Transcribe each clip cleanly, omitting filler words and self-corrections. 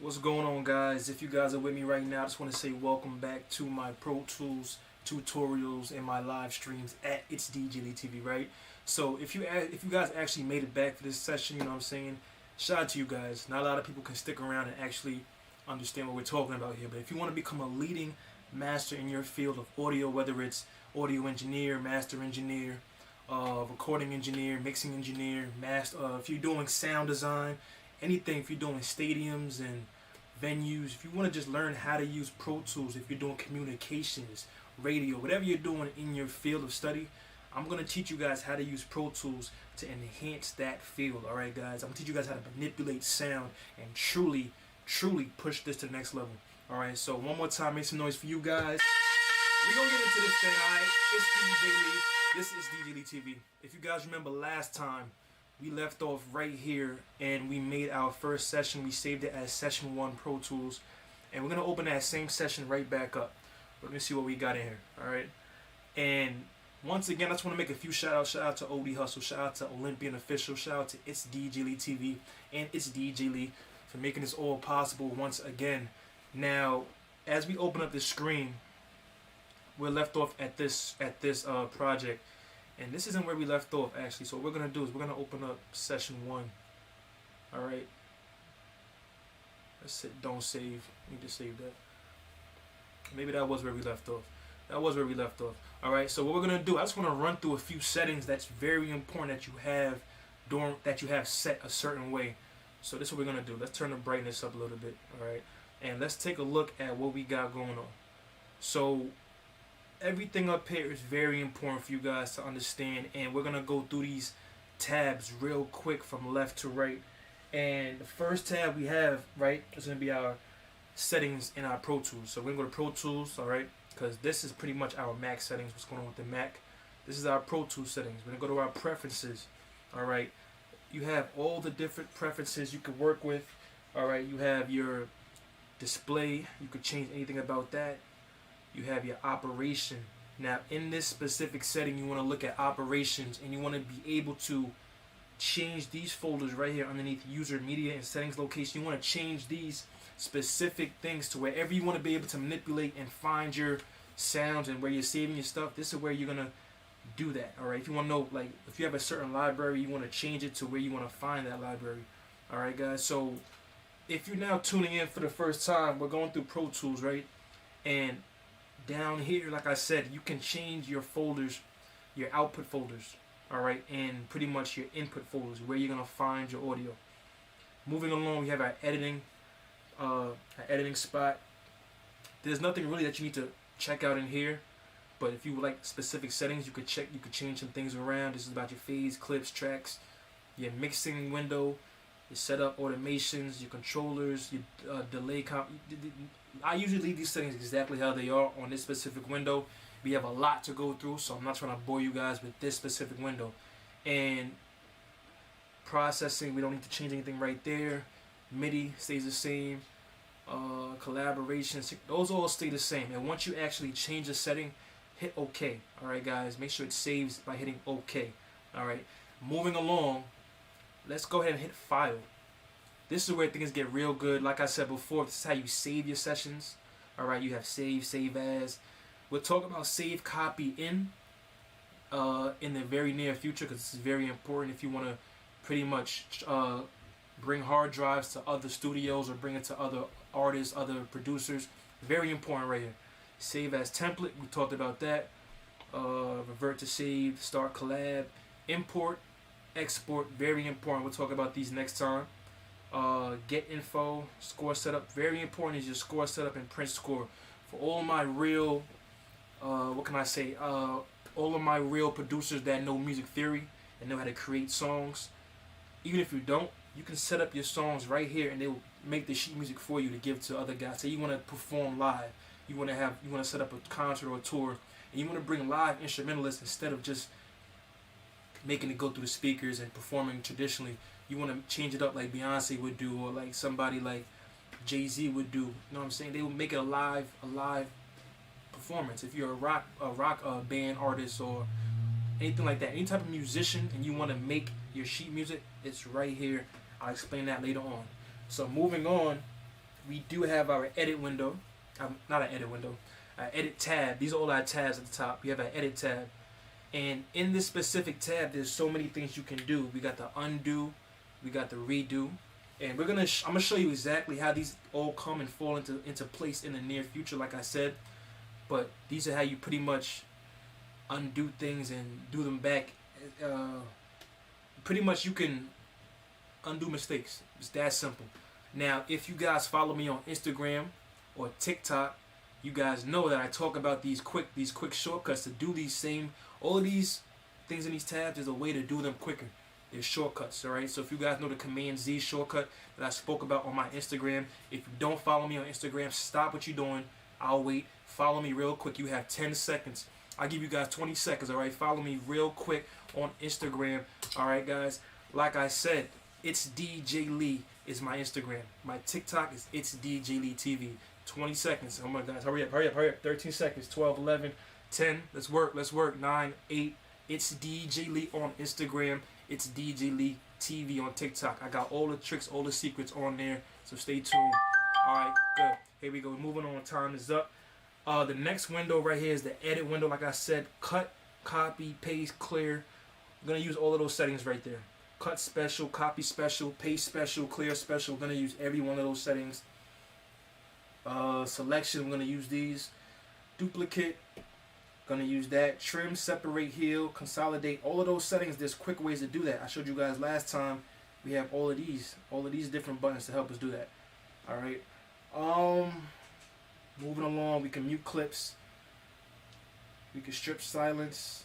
What's going on, guys? If you guys are with me right now, I just want to say welcome back to my Pro Tools tutorials and my live streams at Itsdjlee TV, right? So if you guys actually made it back for this session, you know what I'm saying, shout out to you guys. Not a lot of people can stick around and actually understand what we're talking about here, but if you want to become a leading master in your field of audio, whether it's audio engineer, master engineer, recording engineer, mixing engineer, if you're doing sound design, anything, if you're doing stadiums and venues, if you want to just learn how to use Pro Tools, if you're doing communications, radio, whatever you're doing in your field of study, I'm going to teach you guys how to use Pro Tools to enhance that field. Alright guys, I'm going to teach you guys how to manipulate sound and truly push this to the next level. Alright, so one more time, make some noise for you guys. We're going to get into this thing, alright? It's Itsdjlee. This is Itsdjlee TV. If you guys remember last time, we left off right here and we made our first session. We saved it as session 1 Pro Tools, and we're going to open that same session right back up. We're going to see what we got in here. Alright, and once again, I just want to make a few shout outs. Shout out to OD Hustle, shout out to Olympian Official, shout out to Itsdjlee TV and Itsdjlee for making this all possible once again. Now, as we open up the screen, we're left off at this project, and this isn't where we left off actually. So what we're gonna do is we're gonna open up session 1. All right, let's hit don't save. We need to save that. Maybe that was where we left off. That was where we left off. All right, so what we're gonna do, I just want to run through a few settings that's very important that you have set a certain way. So this is what we're gonna do. Let's turn the brightness up a little bit. All right, and let's take a look at what we got going on. So everything up here is very important for you guys to understand, and we're gonna go through these tabs real quick from left to right. And the first tab we have, right, is gonna be our settings in our Pro Tools. So we're gonna go to Pro Tools, all right, because this is pretty much our Mac settings. What's going on with the Mac? This is our Pro Tools settings. We're gonna go to our preferences. All right, you have all the different preferences you could work with. All right, you have your display. You could change anything about that. You have your operation. Now in this specific setting, you want to look at operations, and you want to be able to change these folders right here underneath user media and settings location. You want to change these specific things to wherever you want to be able to manipulate and find your sounds and where you're saving your stuff. This is where you're gonna do that. All right, if you want to know, like, if you have a certain library, you want to change it to where you want to find that library. All right guys, so if you're now tuning in for the first time, we're going through Pro Tools, right? And down here, like I said, you can change your folders, your output folders, all right, and pretty much your input folders, where you're gonna find your audio. Moving along, we have our editing spot. There's nothing really that you need to check out in here, but if you would like specific settings, you could change some things around. This is about your fades, clips, tracks, your mixing window, your setup automations, your controllers, your delay I usually leave these settings exactly how they are on this specific window. We have a lot to go through, so I'm not trying to bore you guys with this specific window. And processing, we don't need to change anything right there. MIDI stays the same. Collaborations, those all stay the same. And once you actually change the setting, hit OK. Alright guys, make sure it saves by hitting OK. Alright, moving along, let's go ahead and hit File. This is where things get real good. Like I said before, this is how you save your sessions. Alright, you have save as. We'll talk about save copy in the very near future, because this is very important if you want to pretty much bring hard drives to other studios or bring it to other artists, other producers. Very important right here. Save as template, we talked about that. Revert to save, start collab, import, export, very important. We'll talk about these next time. Get info, score setup, very important is your score setup and print score. For all my real, what can I say, all of my real producers that know music theory and know how to create songs, even if you don't, you can set up your songs right here and they will make the sheet music for you to give to other guys. Say you want to perform live, you want to set up a concert or a tour, and you want to bring live instrumentalists instead of just making it go through the speakers and performing traditionally. You want to change it up like Beyonce would do, or like somebody like Jay-Z would do. You know what I'm saying? They would make it a live performance. If you're a rock band artist or anything like that, any type of musician, and you want to make your sheet music, it's right here. I'll explain that later on. So moving on, we do have our edit window. Not an edit window, our edit tab. These are all our tabs at the top. We have our edit tab. And in this specific tab, there's so many things you can do. We got the undo, we got the redo, and I'm gonna show you exactly how these all come and fall into place in the near future, like I said. But these are how you pretty much undo things and do them back. Pretty much you can undo mistakes. It's that simple. Now, if you guys follow me on Instagram or TikTok, you guys know that I talk about these quick shortcuts to do all of these things in these tabs. There's a way to do them quicker. There's shortcuts, all right? So if you guys know the Command Z shortcut that I spoke about on my Instagram, if you don't follow me on Instagram, stop what you're doing. I'll wait. Follow me real quick. You have 10 seconds. I'll give you guys 20 seconds, all right? Follow me real quick on Instagram, all right, guys? Like I said, Itsdjlee is my Instagram. My TikTok is Itsdjlee TV. 20 seconds. Oh my guys, hurry up. 13 seconds. 12, 11, 10. Let's work. 9, 8. Itsdjlee on Instagram. Itsdjlee TV on TikTok. I got all the tricks, all the secrets on there. So stay tuned. Alright, good. Here we go. Moving on. Time is up. The next window right here is the edit window. Like I said, cut, copy, paste, clear. I'm going to use all of those settings right there. Cut special, copy special, paste special, clear special. I'm going to use every one of those settings. Selection, I'm going to use these. Duplicate, going to use that. Trim, separate, heal, consolidate. All of those settings, there's quick ways to do that. I showed you guys last time. We have all of these different buttons to help us do that. Alright. Moving along, we can mute clips. We can strip silence.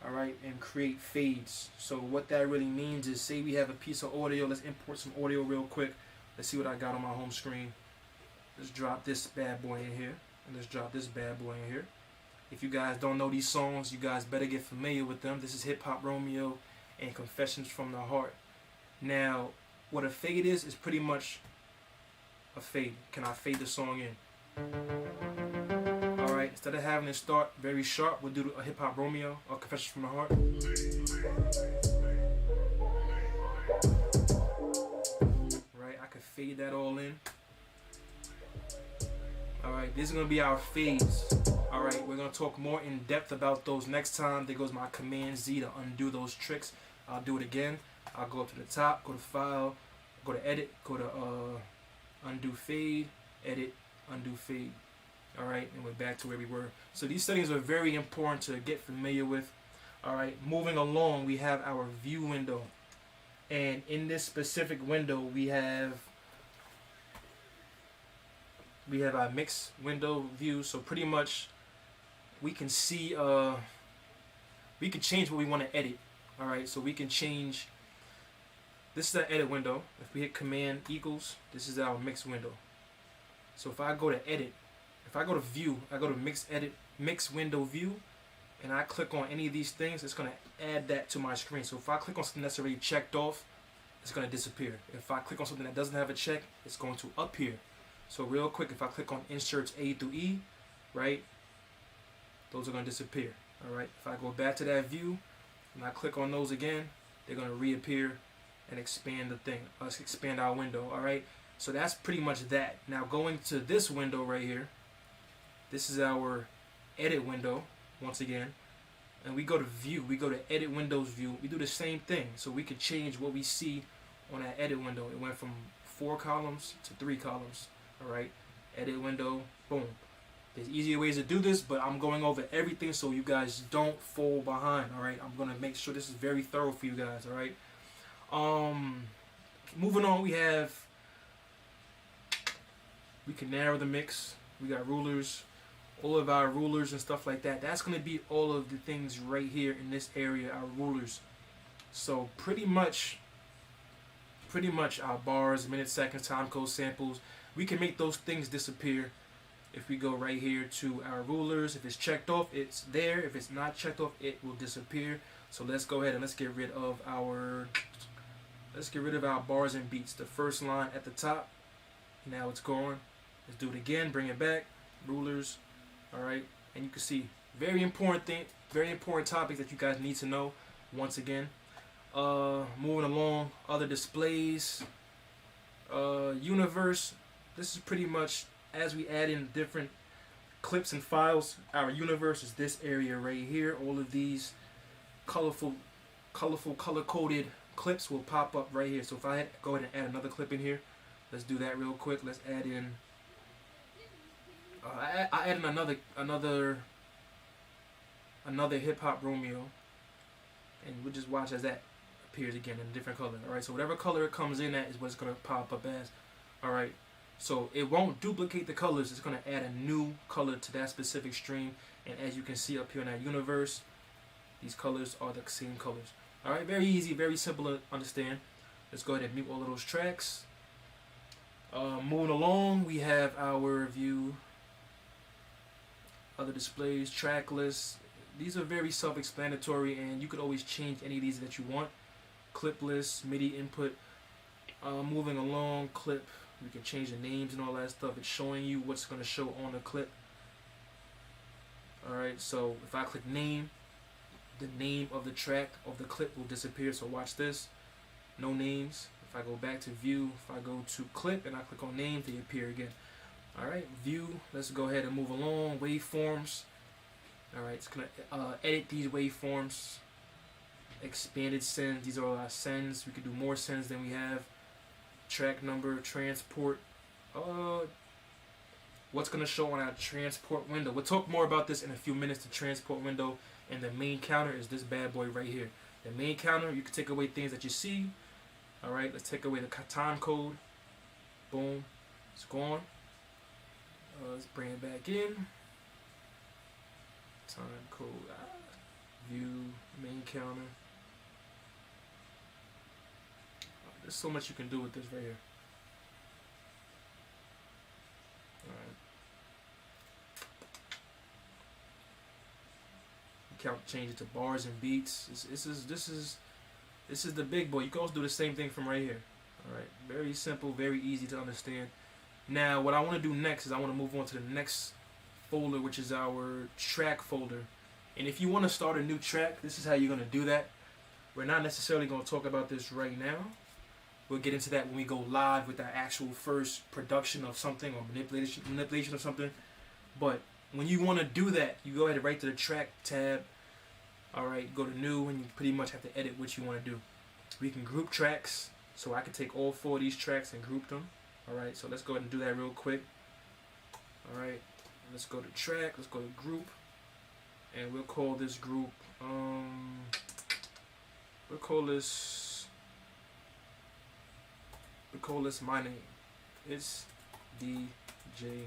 Alright, and create fades. So what that really means is, say we have a piece of audio. Let's import some audio real quick. Let's see what I got on my home screen. Let's drop this bad boy in here. And let's drop this bad boy in here. If you guys don't know these songs, you guys better get familiar with them. This is Hip Hop Romeo and Confessions from the Heart. Now, what a fade is pretty much a fade. Can I fade the song in? Alright, instead of having it start very sharp, we'll do a Hip Hop Romeo or Confessions from the Heart. Right, I could fade that all in. Alright, this is going to be our fades. Alright, we're going to talk more in depth about those next time. There goes my Command Z to undo those tricks. I'll do it again. I'll go up to the top, go to File, go to Edit, go to Undo Fade, Edit, Undo Fade. Alright, and we're back to where we were. So these settings are very important to get familiar with. Alright, moving along, we have our View window. And in this specific window, we have our mix window view. So pretty much we can see we can change what we want to edit. Alright, so we can change. This is the edit window. If we hit Command equals, this is our mix window. So if I go to edit, if I go to view, I go to mix window view, and I click on any of these things, it's going to add that to my screen. So if I click on something that's already checked off, it's going to disappear. If I click on something that doesn't have a check, it's going to appear. So real quick, if I click on inserts A through E, right, those are going to disappear. Alright, if I go back to that view and I click on those again, they're going to reappear and expand the thing, expand our window. Alright, so that's pretty much that. Now going to this window right here, this is our edit window once again, and we go to view, we go to edit windows view. We do the same thing, so we could change what we see on that edit window. It went from 4 columns to 3 columns. Alright, edit window, boom. There's easier ways to do this, but I'm going over everything so you guys don't fall behind. Alright, I'm gonna make sure this is very thorough for you guys. Alright, moving on, we can narrow the mix. We got rulers, all of our rulers and stuff like that. That's gonna be all of the things right here in this area, our rulers. So pretty much our bars, minutes, seconds, time code, samples, we can make those things disappear if we go right here to our rulers. If it's checked off, it's there. If it's not checked off, it will disappear. So let's go ahead and let's get rid of our bars and beats. The first line at the top, now it's gone. Let's do it again, bring it back, rulers. Alright, and you can see very important topics that you guys need to know. Once again, moving along, other displays, universe. this is pretty much as we add in different clips and files. Our universe is this area right here. All of these colorful color-coded clips will pop up right here. So if I go ahead and add another clip in here, let's do that real quick. Let's add in. I add in another hip hop Romeo, and we'll just watch as that appears again in a different color. All right. So whatever color it comes in at is what it's gonna pop up as. All right. So it won't duplicate the colors. It's gonna add a new color to that specific stream. And as you can see up here in that universe, these colors are the same colors. All right. Very easy, very simple to understand. Let's go ahead and mute all of those tracks. Moving along, we have our view, other displays, track lists. These are very self-explanatory, and you could always change any of these that you want. Clip list, MIDI input. Moving along, clip. We can change the names and all that stuff. It's showing you what's going to show on the clip. Alright, so if I click name, the name of the track of the clip will disappear. So watch this. No names. If I go back to view, if I go to clip and I click on names, they appear again. Alright, view. Let's go ahead and move along. Waveforms. Alright, it's going to edit these waveforms. Expanded sends. These are all our sends. We could do more sends than we have. Track number, transport. What's going to show on our transport window? We'll talk more about this in a few minutes. The transport window and the main counter is this bad boy right here. The main counter, you can take away things that you see. Alright, let's take away the time code. Boom. It's gone. Let's bring it back in. Time code. View. Main counter. There's so much you can do with this right here. Alright. You can change it to bars and beats. This is the big boy. You can also do the same thing from right here. Alright. Very simple, very easy to understand. Now what I want to do next is I want to move on to the next folder, which is our track folder. And if you want to start a new track, this is how you're going to do that. We're not necessarily going to talk about this right now. We'll get into that when we go live with our actual first production of something or manipulation of something. But when you want to do that, you go ahead and right to the track tab. Alright, go to new, and you pretty much have to edit what you want to do. We can group tracks, so I can take all 4 of these tracks and group them. Alright, so let's go ahead and do that real quick. Alright, let's go to track, let's go to group, and we'll call this group, we'll call this my name. It's Itsdjlee.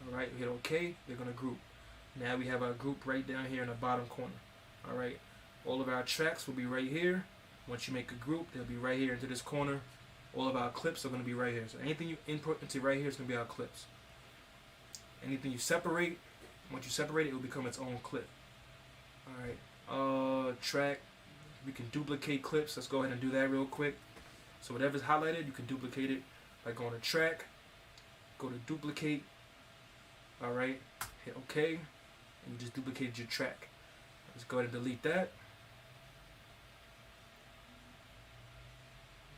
Alright, we hit OK, we're going to group. Now we have our group right down here in the bottom corner. Alright, all of our tracks will be right here. Once you make a group, they'll be right here into this corner. All of our clips are going to be right here. So anything you input into right here is going to be our clips. Anything you separate, once you separate it, it will become its own clip. Alright, track, we can duplicate clips. Let's go ahead and do that real quick. So whatever's highlighted, you can duplicate it by going to track, go to duplicate. Alright, hit OK, and you just duplicated your track. Let's go ahead and delete that.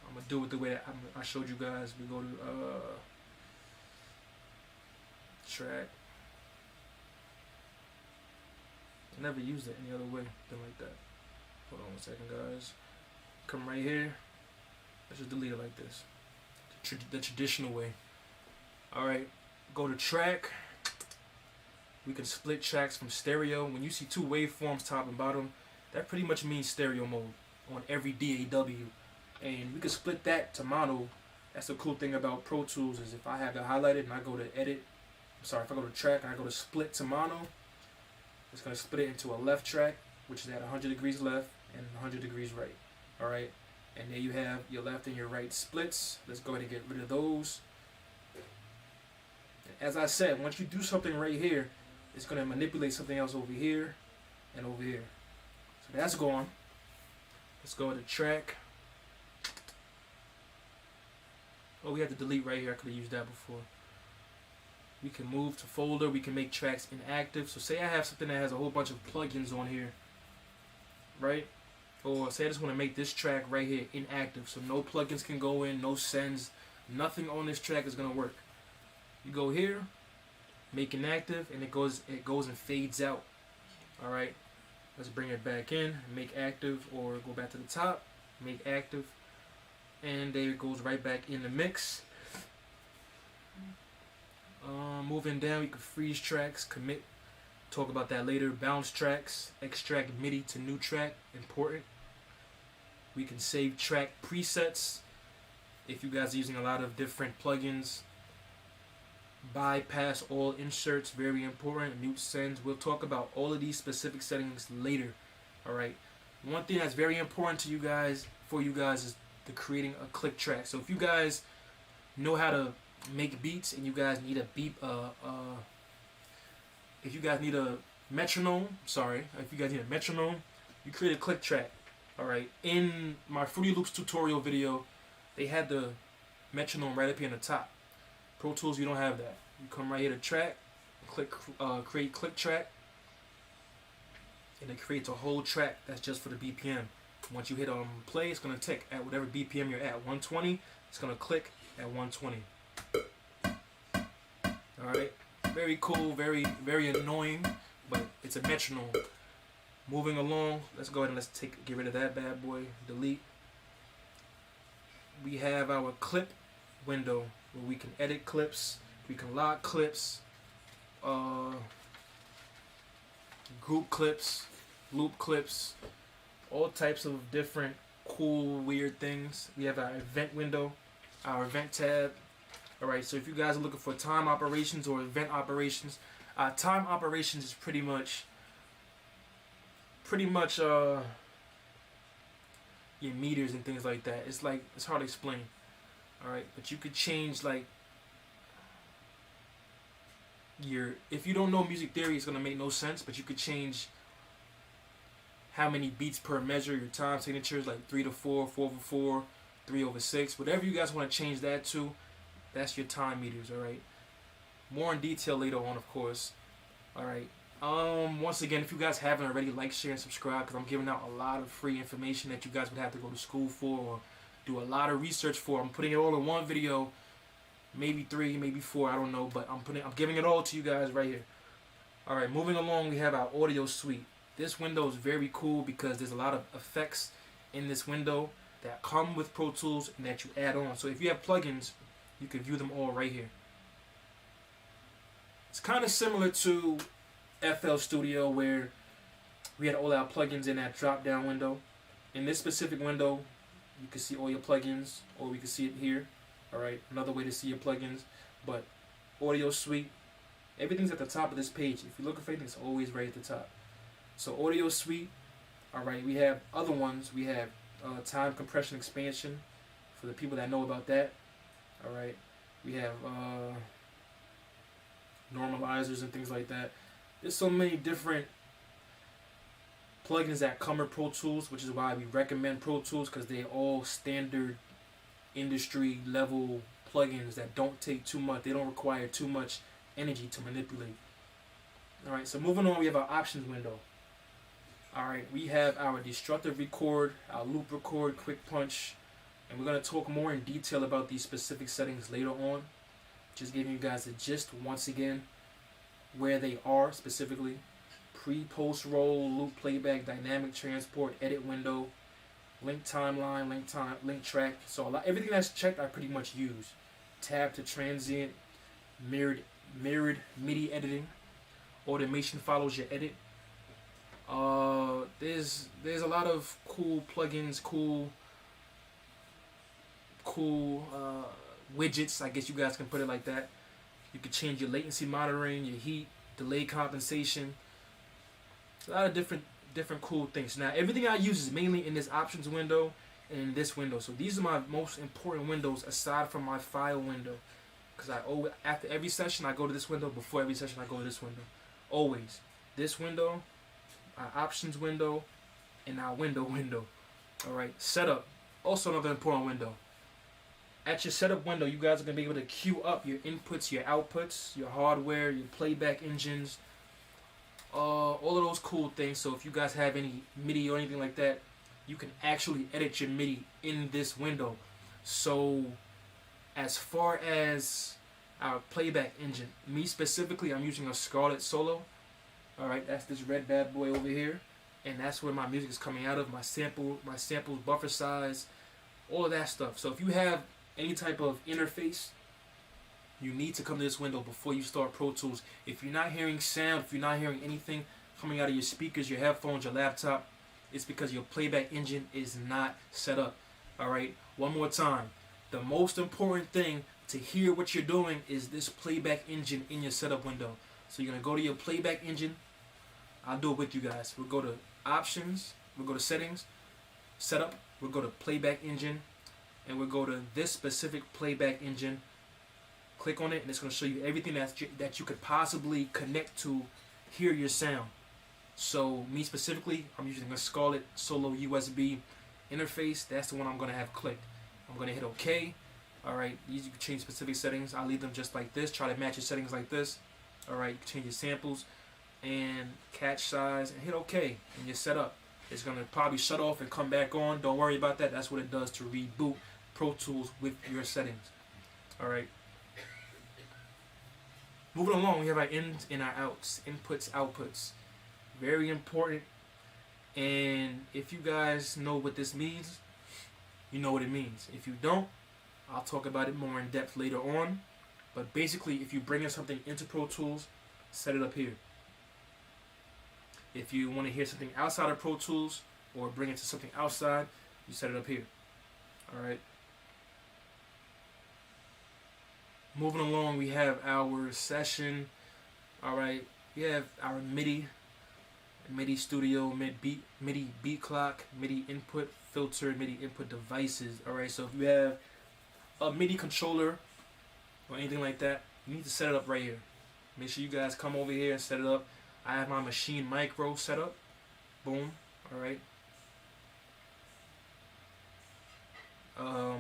I'm going to do it the way that I showed you guys. We go to track. I never used it any other way than like that. Hold on 1 second, guys. Come right here. Let's just delete it like this. The traditional way. Alright, go to track. We can split tracks from stereo. When you see 2 waveforms top and bottom, that pretty much means stereo mode on every DAW. And we can split that to mono. That's the cool thing about Pro Tools is if I have it highlighted and I go to edit, if I go to track and I go to split to mono, it's going to split it into a left track, which is at 100 degrees left and 100 degrees right. Alright, and there you have your left and your right splits. Let's go ahead and get rid of those. As I said, once you do something right here, it's going to manipulate something else over here and over here. So that's gone. Let's go to track. Oh, we have to delete right here. I could have used that before. We can move to folder. We can make tracks inactive. So say I have something that has a whole bunch of plugins on here, right? Or say I just want to make this track right here inactive. So no plugins can go in, no sends, Nothing on this track is gonna work. You go here, make inactive, and it goes and fades out. All right, let's bring it back in, make active, or go back to the top, make active, and there it goes right back in the mix. Moving down, you can freeze tracks, commit, talk about that later. Bounce tracks, extract MIDI to new track, important. We can save track presets if you guys are using a lot of different plugins. Bypass all inserts, very important. Mute sends. We'll talk about all of these specific settings later. Alright. One thing that's very important to you guys, is the creating a click track. So if you guys know how to make beats and you guys need a beat, if you guys need a metronome, you create a click track. Alright. In my Fruity Loops tutorial video, they had the metronome right up here in the top. Pro Tools, you don't have that. You come right here to track, click, create click track, and it creates a whole track that's just for the BPM. Once you hit play, it's gonna tick at whatever BPM you're at. 120, it's gonna click at 120. All right, very cool, very annoying, but it's a metronome. Moving along, let's go ahead and get rid of that bad boy. Delete. We have our clip window where we can edit clips, we can lock clips, group clips, loop clips, all types of different cool weird things. We have our event window, our event tab. Alright, so if you guys are looking for time operations or event operations, time operations is pretty much your meters and things like that. It's hard to explain. Alright, but you could change if you don't know music theory, it's gonna make no sense, but you could change how many beats per measure, your time signatures, like 3 to 4, 4 over 4, 3 over 6, whatever you guys want to change that to, that's your time meters. Alright, more in detail later on, of course. Alright, once again, if you guys haven't already, like, share, and subscribe, because I'm giving out a lot of free information that you guys would have to go to school for or do a lot of research for. I'm putting it all in one video, maybe 3, maybe 4, I don't know, but I'm giving it all to you guys right here. Alright, moving along, we have our audio suite. This window is very cool because there's a lot of effects in this window that come with Pro Tools and that you add on. So if you have plugins, you can view them all right here. It's kind of similar to FL Studio where we had all our plugins in that drop down window. In this specific window, you can see all your plugins, or we can see it here. Alright, another way to see your plugins. But audio suite, everything's at the top of this page. If you're looking for anything, it's always right at the top. So audio suite, alright, we have other ones. We have time compression expansion for the people that know about that. Alright, we have normalizers and things like that. There's so many different plugins that come with Pro Tools, which is why we recommend Pro Tools, because they're all standard industry level plugins that don't take too much. They don't require too much energy to manipulate. Alright, so moving on, we have our options window. Alright, we have our destructive record, our loop record, quick punch, and we're going to talk more in detail about these specific settings later on. Just giving you guys a gist once again where they are specifically. Pre-post roll, loop playback, dynamic transport, edit window, link timeline, link track. So everything that's checked I pretty much use. Tab to transient, mirrored MIDI editing. Automation follows your edit. There's a lot of cool plugins, cool widgets, I guess you guys can put it like that. You can change your latency monitoring, your heat, delay compensation. A lot of different cool things. Now everything I use is mainly in this options window and in this window. So these are my most important windows aside from my file window. Because after every session I go to this window, before every session I go to this window. Always. This window, our options window, and our window. Alright, setup. Also another important window. At your setup window, you guys are going to be able to queue up your inputs, your outputs, your hardware, your playback engines, all of those cool things. So if you guys have any MIDI or anything like that, you can actually edit your MIDI in this window. So As far as our playback engine, me specifically, I'm using a Scarlett Solo. All right, that's this red bad boy over here, and that's where my music is coming out of. My samples, buffer size, all of that stuff. So if you have any type of interface, you need to come to this window before you start Pro Tools. If you're not hearing sound, if you're not hearing anything coming out of your speakers, your headphones, your laptop, it's because your playback engine is not set up. All right, one more time. The most important thing to hear what you're doing is this playback engine in your setup window. So you're going to go to your playback engine. I'll do it with you guys. We'll go to options, we'll go to settings, setup, we'll go to playback engine, and we'll go to this specific playback engine. Click on it, and it's going to show you everything that you could possibly connect to hear your sound. So me specifically, I'm using a Scarlett Solo USB interface. That's the one I'm going to have clicked. I'm going to hit OK. Alright, you can change specific settings. I'll leave them just like this. Try to match your settings like this. Alright, you can change your samples and catch size and hit OK, and you're set up. It's going to probably shut off and come back on. Don't worry about that. That's what it does to reboot Pro Tools with your settings. Alright. Moving along, we have our ins and our outs. Inputs, outputs. Very important. And if you guys know what this means, you know what it means. If you don't, I'll talk about it more in depth later on. But basically, if you bring in something into Pro Tools, set it up here. If you want to hear something outside of Pro Tools or bring it to something outside, you set it up here. Alright. Moving along, we have our session. Alright. We have our MIDI studio, MIDI beat clock, MIDI input filter, MIDI input devices. Alright, so if you have a MIDI controller or anything like that, you need to set it up right here. Make sure you guys come over here and set it up. I have my Machine Micro set up. Boom. Alright.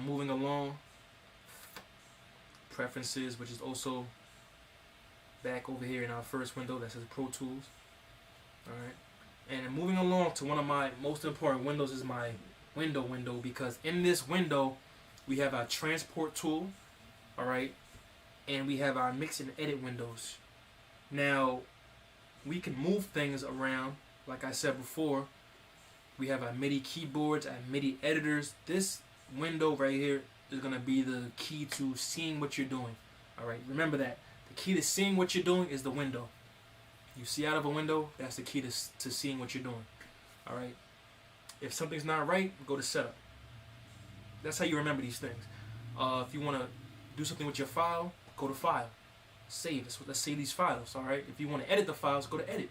Moving along. Preferences, which is also back over here in our first window that says Pro Tools. Alright. And moving along to one of my most important windows is my window, because in this window we have our transport tool, alright, and we have our mix and edit windows. Now we can move things around, like I said before. We have our MIDI keyboards, our MIDI editors. This window right here is going to be the key to seeing what you're doing. Alright, remember that. The key to seeing what you're doing is the window. You see out of a window, that's the key to seeing what you're doing. Alright. If something's not right, go to setup. That's how you remember these things. If you want to do something with your file, go to file. Save. Let's save these files. Alright. If you want to edit the files, go to edit.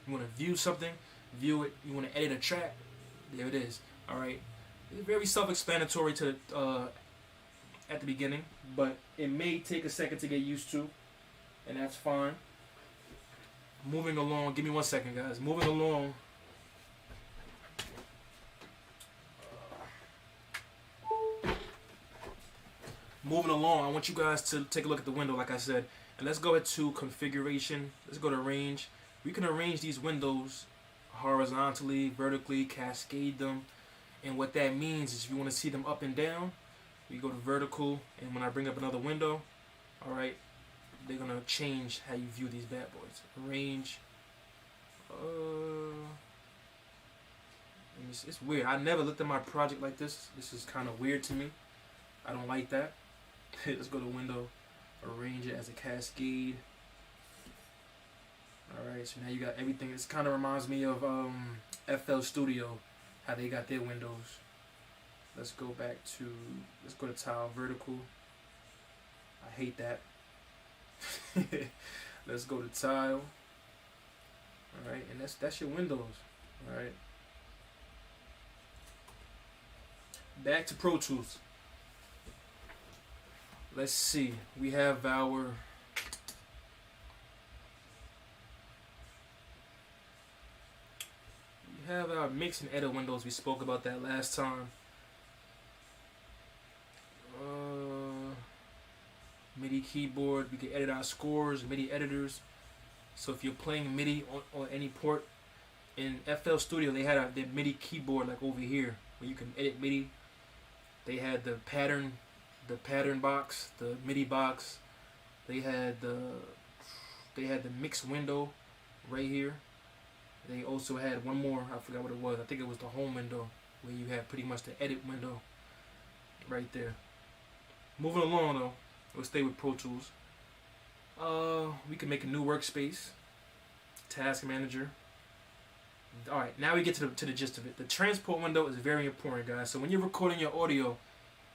You want to view something, view it. You want to edit a track, there it is. Alright. It's very self-explanatory to at the beginning, but it may take a second to get used to, and that's fine. Moving along, give me 1 second, guys. Moving along. I want you guys to take a look at the window, like I said, and let's go to configuration. Let's go to range. We can arrange these windows horizontally, vertically, cascade them, and what that means is if you want to see them up and down, you go to vertical, and when I bring up another window, all right, they're gonna change how you view these bad boys. Range. It's weird. I never looked at my project like this. This is kind of weird to me. I don't like that. Let's go to window. Arrange it as a cascade. Alright, so now you got everything. This kind of reminds me of FL Studio, how they got their windows. Let's go to tile vertical. I hate that. Let's go to tile. Alright, and that's your windows. Alright. Back to Pro Tools. Let's see. We have our mix and edit windows. We spoke about that last time. MIDI keyboard. We can edit our scores, MIDI editors. So if you're playing MIDI on any port, in FL Studio they had their MIDI keyboard like over here where you can edit MIDI. They had the pattern the pattern box, the MIDI box. They had the mix window right here. They also had one more. I forgot what it was. I think it was the home window, where you have pretty much the edit window right there. Moving along though, we'll stay with Pro Tools. We can make a new workspace, task manager. All right, now we get to the gist of it. The transport window is very important, guys. So when you're recording your audio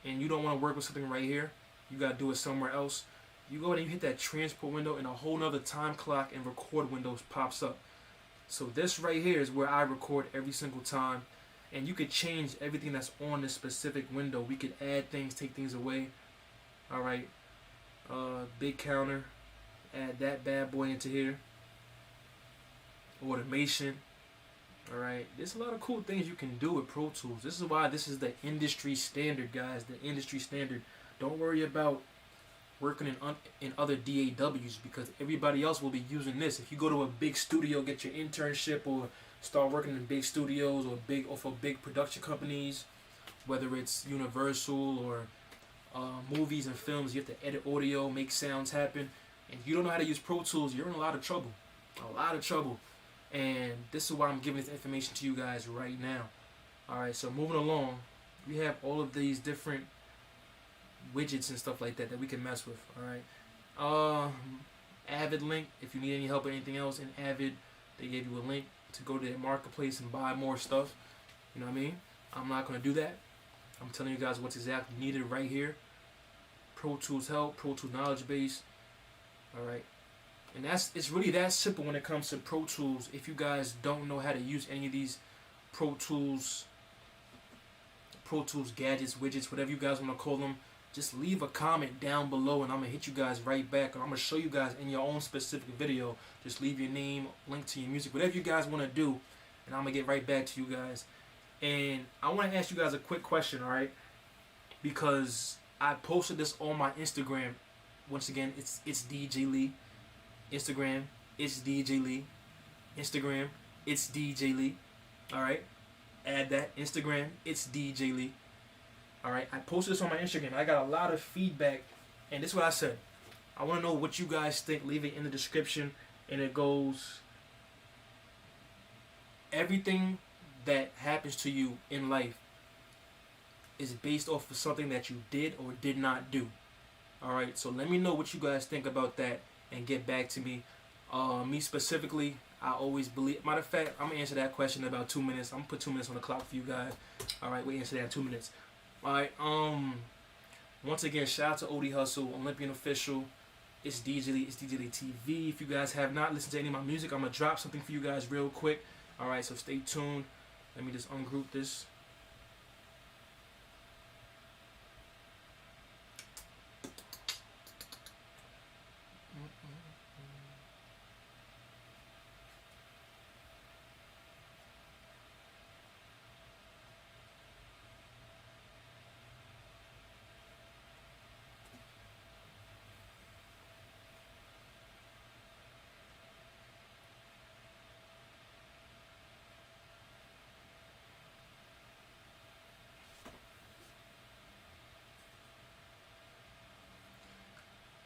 and you don't want to work with something right here, you gotta do it somewhere else. You go ahead and you hit that transport window, and a whole nother time clock and record windows pops up. So this right here is where I record every single time, and you could change everything that's on this specific window. We could add things, take things away. All right, big counter, add that bad boy into here. Automation. All right, there's a lot of cool things you can do with Pro Tools. This is why this is the industry standard, guys. The industry standard. Don't worry about working in other DAWs, because everybody else will be using this. If you go to a big studio, get your internship, or start working in big studios or for big production companies, whether it's Universal or movies and films, you have to edit audio, make sounds happen. And if you don't know how to use Pro Tools, you're in a lot of trouble. A lot of trouble. And this is why I'm giving this information to you guys right now. Alright, so moving along, we have all of these different widgets and stuff like that we can mess with. Alright. Avid link, if you need any help or anything else in Avid, they gave you a link to go to their marketplace and buy more stuff. You know what I mean? I'm not going to do that. I'm telling you guys what's exactly needed right here. Pro Tools help, Pro Tools knowledge base. Alright. And it's really that simple when it comes to Pro Tools. If you guys don't know how to use any of these Pro Tools gadgets, widgets, whatever you guys want to call them, just leave a comment down below and I'm going to hit you guys right back. And I'm going to show you guys in your own specific video. Just leave your name, link to your music, whatever you guys want to do. And I'm going to get right back to you guys. And I want to ask you guys a quick question, alright? Because I posted this on my Instagram. Once again, it's Itsdjlee. Instagram, Itsdjlee. Instagram, Itsdjlee. Alright? Add that. Instagram, Itsdjlee. Alright? I posted this on my Instagram. I got a lot of feedback. And this is what I said. I want to know what you guys think. Leave it in the description. And it goes, everything that happens to you in life is based off of something that you did or did not do. Alright? So let me know what you guys think about that. And get back to me. Me specifically, I always believe. Matter of fact, I'm gonna answer that question in about 2 minutes. I'm gonna put 2 minutes on the clock for you guys. All right, we answer that in 2 minutes. All right. Once again, shout out to OD Hustle, Olympian official. It's Itsdjlee, it's Itsdjlee TV. If you guys have not listened to any of my music, I'm gonna drop something for you guys real quick. All right, so stay tuned. Let me just ungroup this.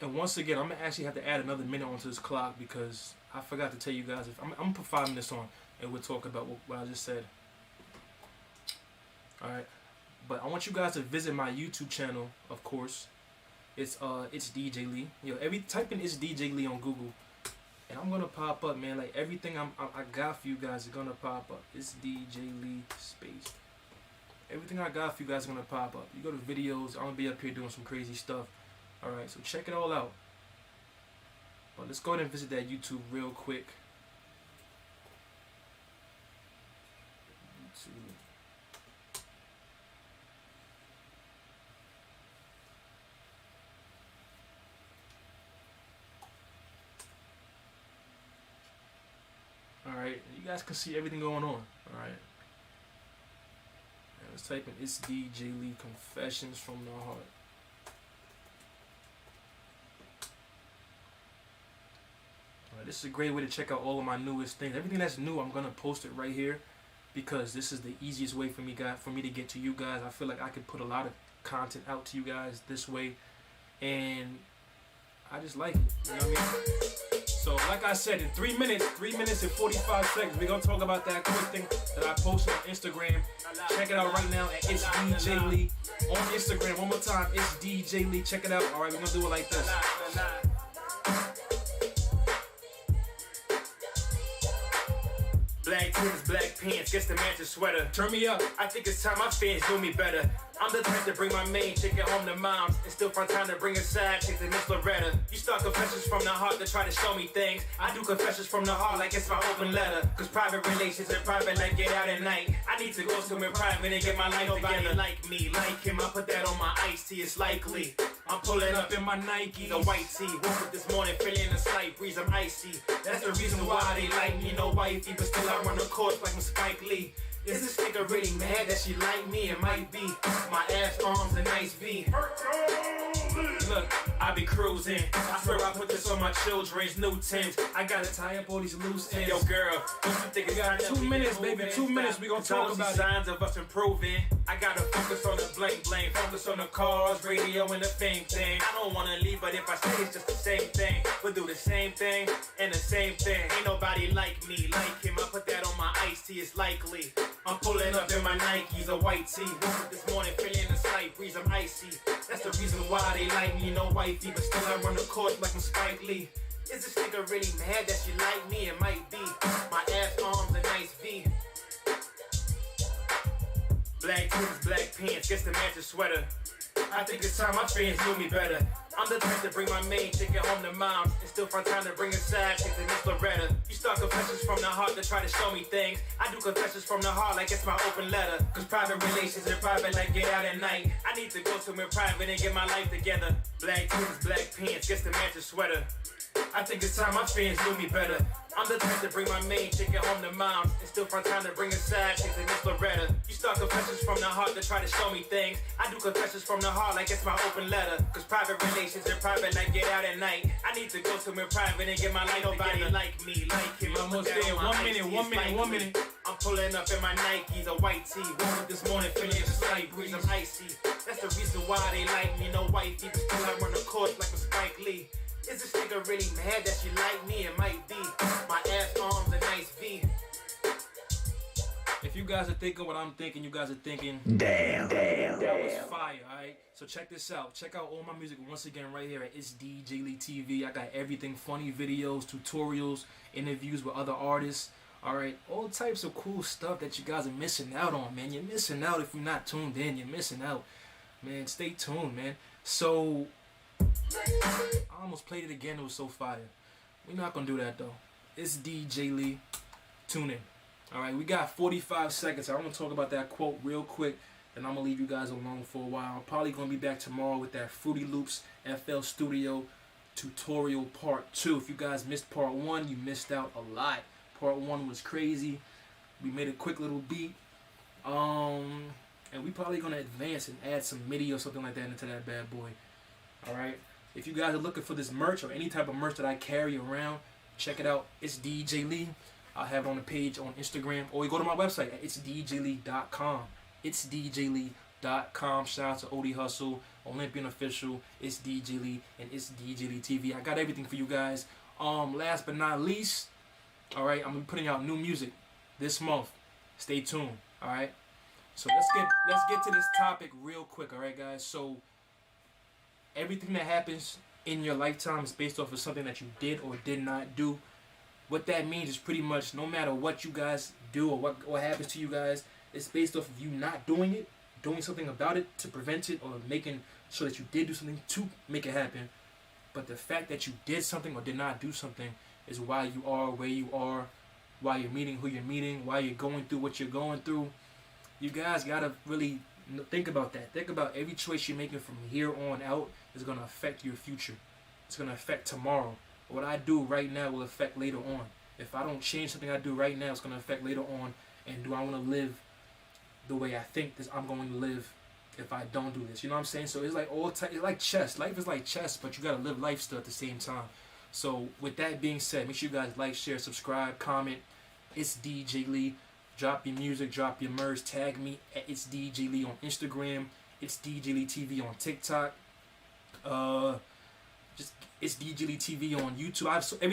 And once again, I'm going to actually have to add another minute onto this clock because I forgot to tell you guys. I'm going to put 5 minutes on and we'll talk about what I just said. Alright. But I want you guys to visit my YouTube channel, of course. It's Itsdjlee. Type in Itsdjlee on Google. And I'm going to pop up, man. Like everything I got for you guys is going to pop up. Itsdjlee space. Everything I got for you guys is going to pop up. You go to videos. I'm going to be up here doing some crazy stuff. Alright, so check it all out. But let's go ahead and visit that YouTube real quick. Alright, you guys can see everything going on. Alright. Let's type in Itsdjlee Confessions from the Heart. This is a great way to check out all of my newest things. Everything that's new, I'm gonna post it right here because this is the easiest way for me to get to you guys. I feel like I could put a lot of content out to you guys this way, and I just like it. You know what I mean? So like I said, in 3 minutes and 45 seconds, we're gonna talk about that quick thing that I posted on Instagram. Check it out right now at Itsdjlee on Instagram. One more time, Itsdjlee. Check it out. All right, we're gonna do it like this. Black Tims, black pants, guess the match a sweater. Turn me up. I think it's time my fans do me better. I'm the type to bring my main chick at home to moms and still find time to bring a side chick to Miss Loretta. You start confessions from the heart to try to show me things. I do confessions from the heart like it's my open letter. Cause private relations are private like get out at night. I need to go somewhere private and get my life together. Like me, like him, I put that on my iced tea, it's likely. I'm pulling up in my Nike, the white tee. Woke up this morning feeling a slight breeze, I'm icy. That's the reason why they like me, no wifey, but still I run the course like I'm Spike Lee. Is this nigga really mad that she like me? It might be. My ass arms a nice V. Look, I be cruising. I swear I put this on my children's new Timbs. I gotta tie up all these loose ends. Yo, girl, don't you think it's got 2 minutes, baby? 2 minutes. We gonna talk about signs of us improving. I gotta focus on the blank, focus on the cars, radio, and the fame thing. I don't wanna leave, but if I stay, it's just the same thing. We'll do the same thing and the same thing. Ain't nobody like me, like him. I put that on my iced tea, it's likely. I'm pulling up in my Nikes, a white tee. Woke up this morning feeling a slight breeze, I'm icy. That's the reason why they like me, no wifey, but still I run the course like I'm Spike Lee. Is this nigga really mad that she like me? It might be. My ass arms a nice V. Black Tims, black pants, guess the match a sweater. I think it's time my fans knew me better. I'm the type to bring my main chick at home to moms and still find time to bring a side chick to Miss Loretta. You start confessions from the heart to try to show me things. I do confessions from the heart like it's my open letter. Cause private relations are private like get out at night. I need to go somewhere private and get my life together. Black Tims, black pants, guess the match a sweater. I think it's time my fans knew me better. I'm the type to bring my main chick at home to moms and still find time to bring a side chick to Miss Loretta. You start confessions from the heart to try to show me things. I do confessions from the heart like it's my open letter. Cause private relations are private like get out at night. I need to go somewhere private and get my life together. Like me, like him. Almost there. 1 minute. I'm pulling up in my Nikes, a white tee. Woke up this morning feeling a slight breeze, I'm icy. That's the reason why they like me, no wifey, but still I run the course like I'm Spike Lee. Is this nigga really mad that she like me? It might be. My ass arms a nice V. If you guys are thinking what I'm thinking, you guys are thinking, Damn. that was fire, alright? So check this out. Check out all my music once again right here at Itsdjlee TV. I got everything, funny videos, tutorials, interviews with other artists. Alright, all types of cool stuff that you guys are missing out on, man. You're missing out if you're not tuned in. You're missing out. Man, stay tuned, man. So I almost played it again. It was so fire. We're not gonna do that though. It's Itsdjlee. Tune in. All right, we got 45 seconds. I want to talk about that quote real quick, and I'm gonna leave you guys alone for a while. I'm probably gonna be back tomorrow with that Fruity Loops FL Studio tutorial part 2. If you guys missed part 1, you missed out a lot. Part 1 was crazy. We made a quick little beat. And we probably gonna advance and add some MIDI or something like that into that bad boy. All right. If you guys are looking for this merch or any type of merch that I carry around, check it out. It's Itsdjlee. I'll have it on the page on Instagram, or you go to my website at itsdjlee.com. Itsdjlee.com. Shout out to Odie Hustle, Olympian Official, Itsdjlee, and Itsdjlee TV. I got everything for you guys. Last but not least, all right, I'm gonna be putting out new music this month. Stay tuned. All right. So let's get to this topic real quick. All right, guys. So everything that happens in your lifetime is based off of something that you did or did not do. What that means is pretty much no matter what you guys do or what happens to you guys, it's based off of you not doing it, doing something about it to prevent it, or making sure that you did do something to make it happen. But the fact that you did something or did not do something is why you are where you are, why you're meeting who you're meeting, why you're going through what you're going through. You guys gotta really think about that. Think about every choice you're making from here on out is gonna affect your future. It's gonna affect tomorrow. What I do right now will affect later on. If I don't change something I do right now, it's gonna affect later on. And do I want to live the way I think this I'm going to live if I don't do this? You know what I'm saying? So it's like it's like chess. Life is like chess, but you gotta live life still at the same time. So with that being said, make sure you guys like, share, subscribe, comment. It's Itsdjlee. Drop your music, drop your merch, tag me at Itsdjlee on Instagram, Itsdjlee TV on TikTok. Just Itsdjlee TV on YouTube.